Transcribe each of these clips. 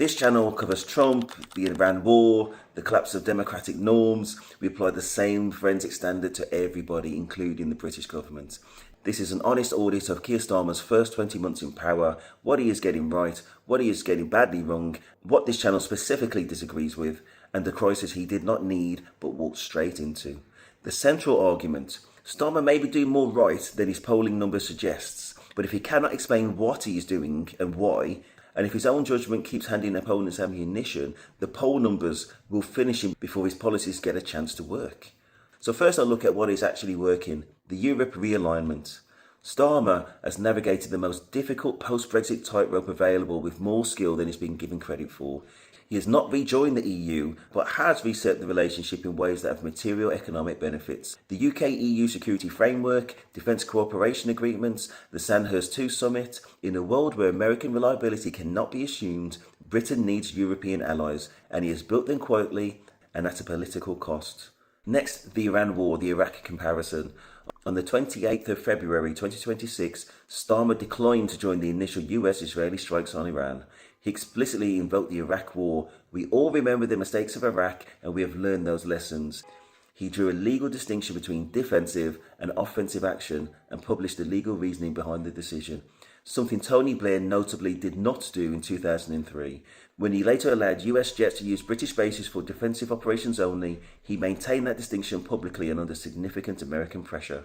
This channel covers Trump, the Iran war, the collapse of democratic norms. We apply the same forensic standard to everybody, including the British government. This is an honest audit of Keir Starmer's first 20 months in power, what he is getting right, what he is getting badly wrong, what this channel specifically disagrees with, and the crisis he did not need but walked straight into. The central argument: Starmer may be doing more right than his polling numbers suggests, but if he cannot explain what he is doing and why, and if his own judgment keeps handing opponents ammunition, the poll numbers will finish him before his policies get a chance to work. So first I'll look at what is actually working: the Europe realignment. Starmer has navigated the most difficult post-Brexit tightrope available with more skill than he's been given credit for. He has not rejoined the EU, but has reset the relationship in ways that have material economic benefits. The UK-EU security framework, defence cooperation agreements, the Sandhurst 2 summit. In a world where American reliability cannot be assumed, Britain needs European allies, and he has built them quietly and at a political cost. Next, the Iran war, the Iraq comparison. On the 28th of February 2026, Starmer declined to join the initial US-Israeli strikes on Iran. He explicitly invoked the Iraq war. We all remember the mistakes of Iraq, and we have learned those lessons. He drew a legal distinction between defensive and offensive action and published the legal reasoning behind the decision, something Tony Blair notably did not do in 2003. When he later allowed US jets to use British bases for defensive operations only, he maintained that distinction publicly and under significant American pressure.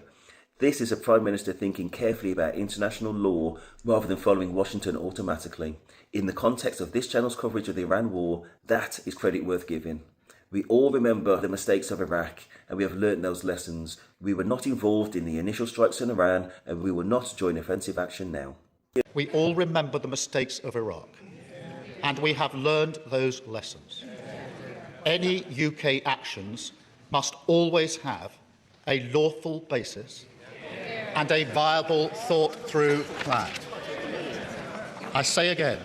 This is a Prime Minister thinking carefully about international law rather than following Washington automatically. In the context of this channel's coverage of the Iran war, that is credit worth giving. We all remember the mistakes of Iraq, and we have learnt those lessons. We were not involved in the initial strikes in Iran, and we will not join offensive action now. We all remember the mistakes of Iraq, and we have learned those lessons. Any UK actions must always have a lawful basis and a viable, thought-through plan. I say again,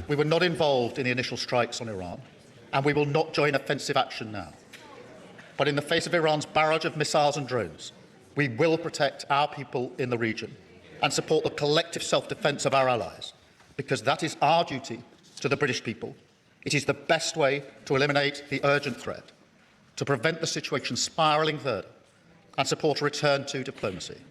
we were not involved in the initial strikes on Iran, and we will not join offensive action now. But in the face of Iran's barrage of missiles and drones, we will protect our people in the region and support the collective self-defence of our allies, because that is our duty to the British people. It is the best way to eliminate the urgent threat, to prevent the situation spiralling further, and support a return to diplomacy.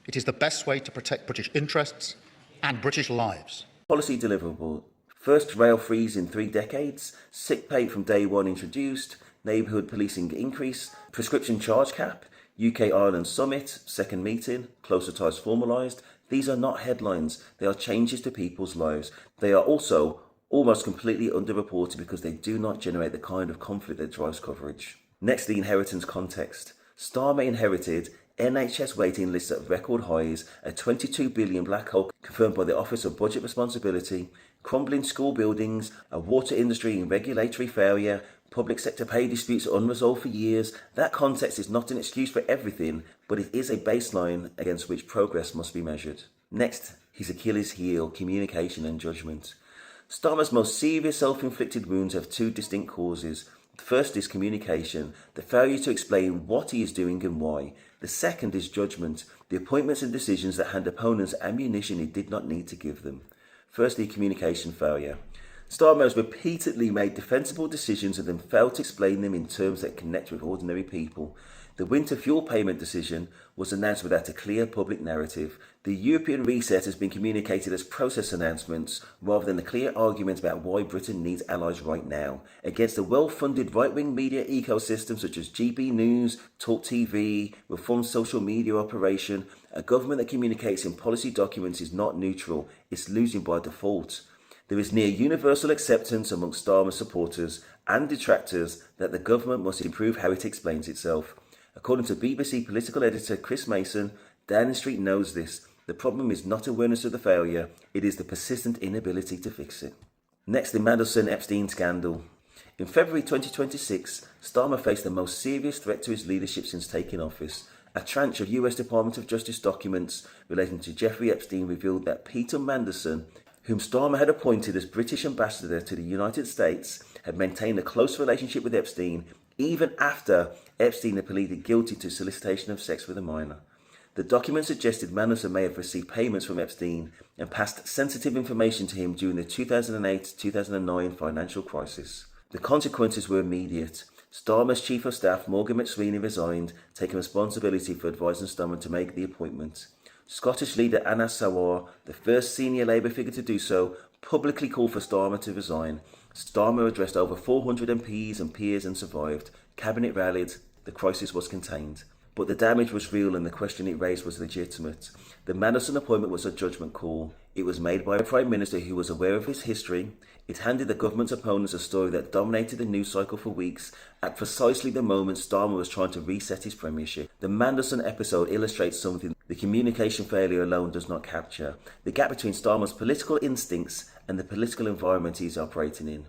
It is the best way to protect British interests and British lives. Policy deliverable: first rail freeze in 3 decades, sick pay from day one introduced, neighbourhood policing increase, prescription charge cap, UK-Ireland summit, second meeting, closer ties formalised. These are not headlines, they are changes to people's lives. They are also almost completely underreported because they do not generate the kind of conflict that drives coverage. Next, the inheritance context. Starmer inherited NHS waiting lists at record highs, a 22 billion black hole confirmed by the Office of Budget Responsibility, crumbling school buildings, a water industry in regulatory failure, public sector pay disputes unresolved for years. That context is not an excuse for everything, but it is a baseline against which progress must be measured. Next, his Achilles heel, communication and judgment. Starmer's most serious self-inflicted wounds have 2 distinct causes. The first is communication, the failure to explain what he is doing and why. The second is judgment, the appointments and decisions that hand opponents ammunition he did not need to give them. Firstly, communication failure. Starmer has repeatedly made defensible decisions and then failed to explain them in terms that connect with ordinary people. The winter fuel payment decision was announced without a clear public narrative. The European reset has been communicated as process announcements rather than a clear argument about why Britain needs allies right now. Against a well-funded right-wing media ecosystem such as GB News, Talk TV, Reform social media operation, a government that communicates in policy documents is not neutral, it's losing by default. There is near universal acceptance amongst Starmer supporters and detractors that the government must improve how it explains itself. According to BBC political editor Chris Mason, Downing Street knows this. The problem is not awareness of the failure, it is the persistent inability to fix it. Next, the Mandelson Epstein scandal. In February 2026, Starmer faced the most serious threat to his leadership since taking office. A tranche of US Department of Justice documents relating to Jeffrey Epstein revealed that Peter Mandelson, whom Starmer had appointed as British ambassador to the United States, had maintained a close relationship with Epstein even after Epstein had pleaded guilty to solicitation of sex with a minor. The document suggested Mandelson may have received payments from Epstein and passed sensitive information to him during the 2008-2009 financial crisis. The consequences were immediate. Starmer's Chief of Staff, Morgan McSweeney, resigned, taking responsibility for advising Starmer to make the appointment. Scottish leader Anas Sawar, the first senior Labour figure to do so, publicly called for Starmer to resign. Starmer addressed over 400 MPs and peers and survived. Cabinet rallied. The crisis was contained. But the damage was real and the question it raised was legitimate. The Mandelson appointment was a judgment call. It was made by a Prime Minister who was aware of his history. It handed the government's opponents a story that dominated the news cycle for weeks at precisely the moment Starmer was trying to reset his premiership. The Mandelson episode illustrates something the communication failure alone does not capture: the gap between Starmer's political instincts and the political environment he is operating in.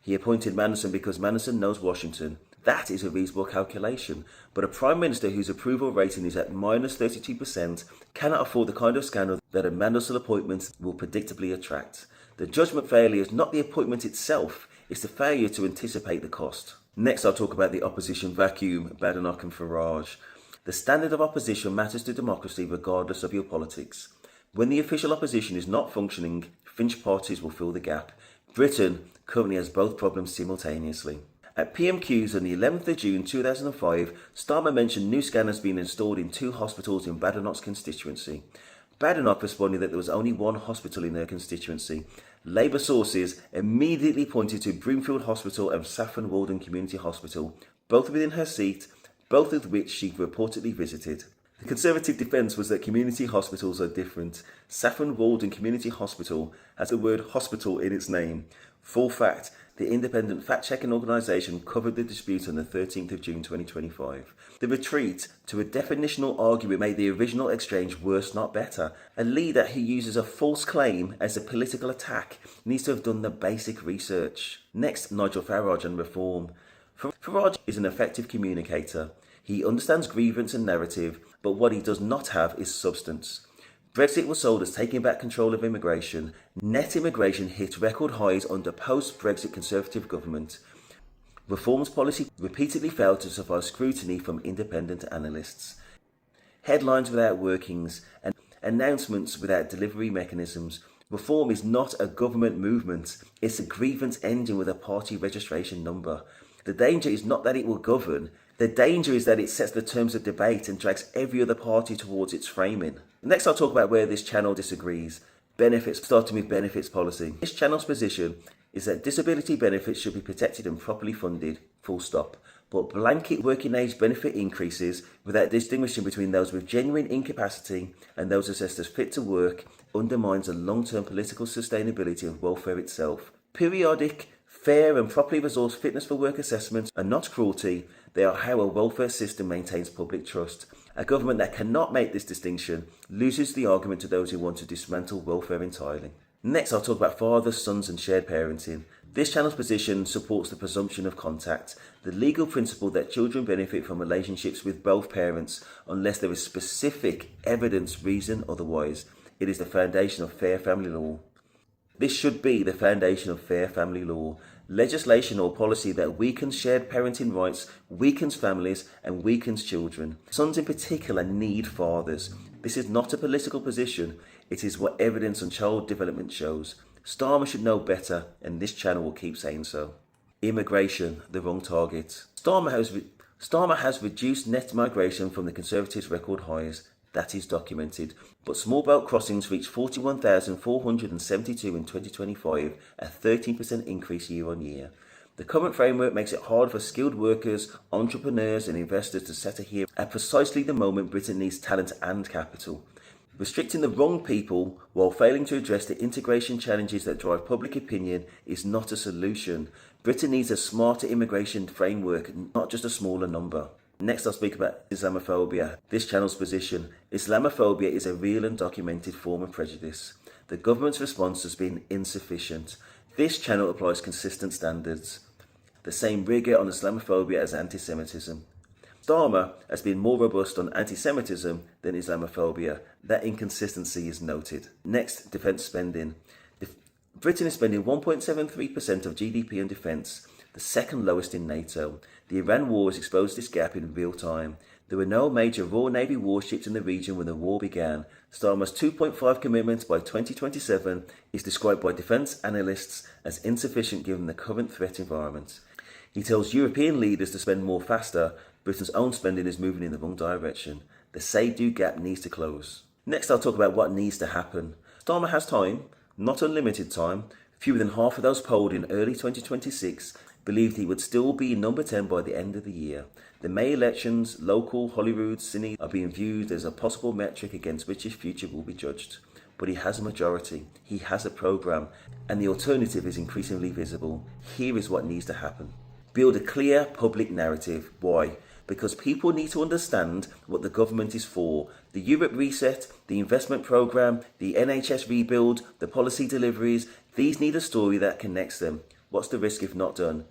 He appointed Mandelson because Mandelson knows Washington. That is a reasonable calculation, but a Prime Minister whose approval rating is at minus 32% cannot afford the kind of scandal that a Mandelson appointment will predictably attract. The judgment failure is not the appointment itself, it's the failure to anticipate the cost. Next, I'll talk about the opposition vacuum, Badenoch and Farage. The standard of opposition matters to democracy regardless of your politics. When the official opposition is not functioning, fringe parties will fill the gap. Britain currently has both problems simultaneously. At PMQs on the 11th of June 2005, Starmer mentioned new scanners being installed in 2 hospitals in Badenoch's constituency. Badenoch responded that there was only 1 hospital in her constituency. Labour sources immediately pointed to Broomfield Hospital and Saffron Walden Community Hospital, both within her seat, both of which she reportedly visited. The Conservative defence was that community hospitals are different. Saffron Walden Community Hospital has the word hospital in its name. Full fact, the independent fact-checking organisation covered the dispute on the 13th of June 2025. The retreat to a definitional argument made the original exchange worse, not better. A leader who uses a false claim as a political attack needs to have done the basic research. Next, Nigel Farage and reform. Farage is an effective communicator. He understands grievance and narrative, but what he does not have is substance. Brexit was sold as taking back control of immigration. Net immigration hit record highs under post-Brexit Conservative government. Reforms policy repeatedly failed to survive scrutiny from independent analysts. Headlines without workings and announcements without delivery mechanisms. Reform is not a government movement. It's a grievance engine with a party registration number. The danger is not that it will govern. The danger is that it sets the terms of debate and drags every other party towards its framing. Next, I'll talk about where this channel disagrees. Benefits, starting with benefits policy. This channel's position is that disability benefits should be protected and properly funded, full stop. But blanket working age benefit increases without distinguishing between those with genuine incapacity and those assessed as fit to work undermines the long-term political sustainability of welfare itself. Periodic, fair and properly resourced fitness for work assessments are not cruelty, they are how a welfare system maintains public trust. A government that cannot make this distinction loses the argument to those who want to dismantle welfare entirely. Next, I'll talk about fathers, sons and shared parenting. This channel's position supports the presumption of contact, the legal principle that children benefit from relationships with both parents unless there is specific evidence, reason otherwise. It is the foundation of fair family law. This should be the foundation of fair family law. Legislation or policy that weakens shared parenting rights, weakens families and weakens children. Sons in particular need fathers. This is not a political position, it is what evidence on child development shows. Starmer should know better and this channel will keep saying so. Immigration, the wrong target. Starmer has reduced net migration from the Conservatives' record highs. That is documented. But small boat crossings reached 41,472 in 2025, a 13% increase year on year. The current framework makes it hard for skilled workers, entrepreneurs and investors to settle here at precisely the moment Britain needs talent and capital. Restricting the wrong people while failing to address the integration challenges that drive public opinion is not a solution. Britain needs a smarter immigration framework, not just a smaller number. Next, I'll speak about Islamophobia. This channel's position. Islamophobia is a real and documented form of prejudice. The government's response has been insufficient. This channel applies consistent standards. The same rigour on Islamophobia as anti-Semitism. Starmer has been more robust on anti-Semitism than Islamophobia. That inconsistency is noted. Next, defence spending. Britain is spending 1.73% of GDP on defence, the second lowest in NATO. The Iran war has exposed this gap in real time. There were no major Royal Navy warships in the region when the war began. Starmer's 2.5 commitment by 2027 is described by defence analysts as insufficient given the current threat environment. He tells European leaders to spend more faster. Britain's own spending is moving in the wrong direction. The say-do gap needs to close. Next, I'll talk about what needs to happen. Starmer has time, not unlimited time. Fewer than half of those polled in early 2026 believed he would still be number 10 by the end of the year. The May elections, local Holyrood, Cine are being viewed as a possible metric against which his future will be judged. But he has a majority, he has a programme, and the alternative is increasingly visible. Here is what needs to happen. Build a clear public narrative. Why? Because people need to understand what the government is for. The Europe reset, the investment programme, the NHS rebuild, the policy deliveries, these need a story that connects them. What's the risk if not done?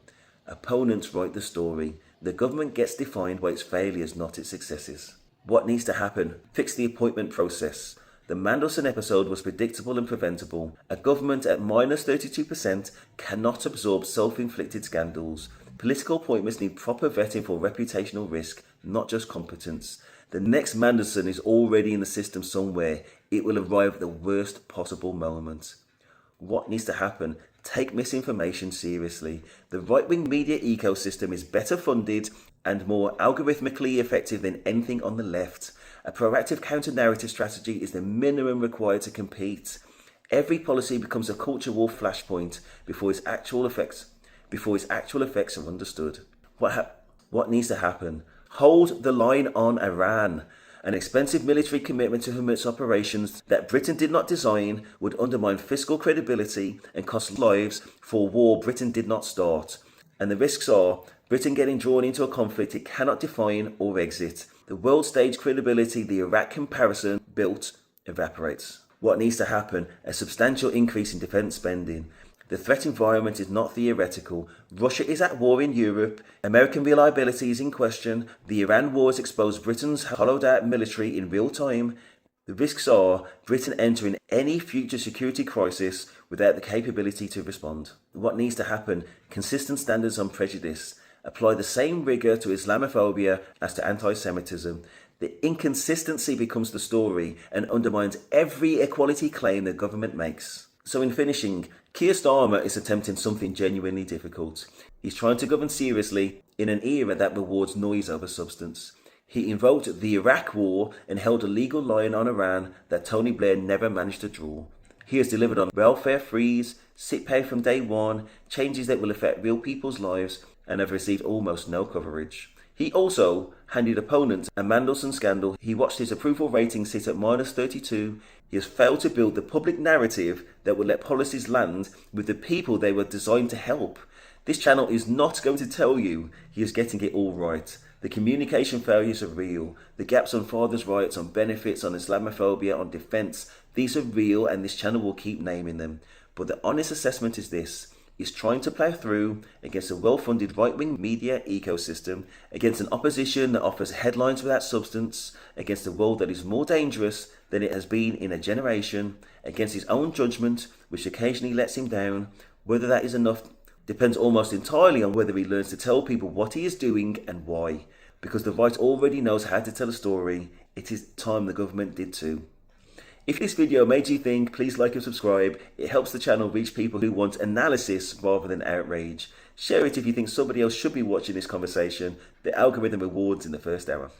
Opponents write the story. The government gets defined by its failures, not its successes. What needs to happen? Fix the appointment process. The Mandelson episode was predictable and preventable. A government at minus 32% cannot absorb self-inflicted scandals. Political appointments need proper vetting for reputational risk, not just competence. The next Mandelson is already in the system somewhere. It will arrive at the worst possible moment. What needs to happen? Take misinformation seriously. The right-wing media ecosystem is better funded and more algorithmically effective than anything on the left. A proactive counter-narrative strategy is the minimum required to compete. Every policy becomes a culture war flashpoint before its actual effects are understood. What needs to happen? Hold the line on Iran. An expensive military commitment to Hamas operations that Britain did not design would undermine fiscal credibility and cost lives for a war Britain did not start. And the risks are Britain getting drawn into a conflict it cannot define or exit. The world stage credibility the Iraq comparison built evaporates. What needs to happen? A substantial increase in defence spending. The threat environment is not theoretical. Russia is at war in Europe. American reliability is in question. The Iran war has exposed Britain's hollowed out military in real time. The risks are Britain entering any future security crisis without the capability to respond. What needs to happen? Consistent standards on prejudice. Apply the same rigour to Islamophobia as to anti-Semitism. The inconsistency becomes the story and undermines every equality claim the government makes. So in finishing, Keir Starmer is attempting something genuinely difficult. He's trying to govern seriously in an era that rewards noise over substance. He invoked the Iraq war and held a legal line on Iran that Tony Blair never managed to draw. He has delivered on welfare freeze, sick pay from day one, changes that will affect real people's lives, and have received almost no coverage. He also handed opponents a Mandelson scandal. He watched his approval rating sit at minus 32. He has failed to build the public narrative that will let policies land with the people they were designed to help. This channel is not going to tell you he is getting it all right. The communication failures are real. The gaps on fathers' rights, on benefits, on Islamophobia, on defence, these are real and this channel will keep naming them. But the honest assessment is this. Is trying to plough through against a well-funded right-wing media ecosystem, against an opposition that offers headlines without substance, against a world that is more dangerous than it has been in a generation, against his own judgment, which occasionally lets him down. Whether that is enough depends almost entirely on whether he learns to tell people what he is doing and why. Because the right already knows how to tell a story, it is time the government did too. If this video made you think, please like and subscribe. It helps the channel reach people who want analysis rather than outrage. Share it if you think somebody else should be watching this conversation. The algorithm rewards in the first hour.